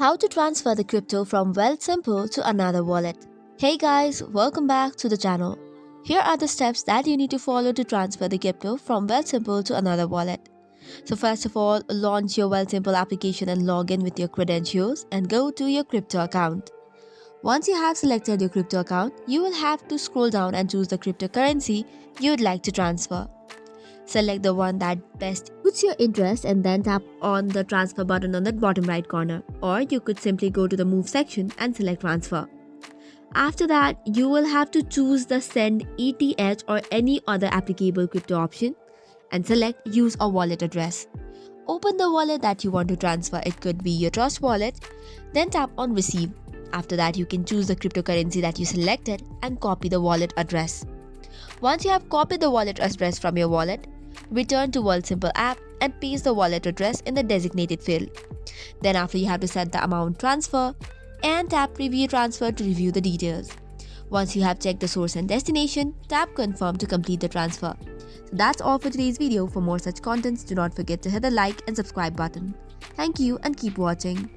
How to transfer the crypto from Wealthsimple to another wallet. Hey guys, welcome back to the channel. Here are the steps that you need to follow to transfer the crypto from Wealthsimple to another wallet. So first of all, launch your Wealthsimple application and log in with your credentials and go to your crypto account. Once you have selected your crypto account, you will have to scroll down and choose the cryptocurrency you would like to transfer. Select the one that best suits your interest and then tap on the transfer button on the bottom right corner, or you could simply go to the move section and select transfer. After that, you will have to choose the send ETH or any other applicable crypto option and select use a wallet address. Open the wallet that you want to transfer. It could be your trust wallet, then tap on receive. After that, you can choose the cryptocurrency that you selected and copy the wallet address. Once you have copied the wallet address from your wallet, return to Wealthsimple app and paste the wallet address in the designated field. Then after, you have to set the amount transfer and tap review transfer to review the details. Once you have checked the source and destination, tap confirm to complete the transfer. So that's all for today's video. For more such contents, do not forget to hit the like and subscribe button. Thank you and keep watching.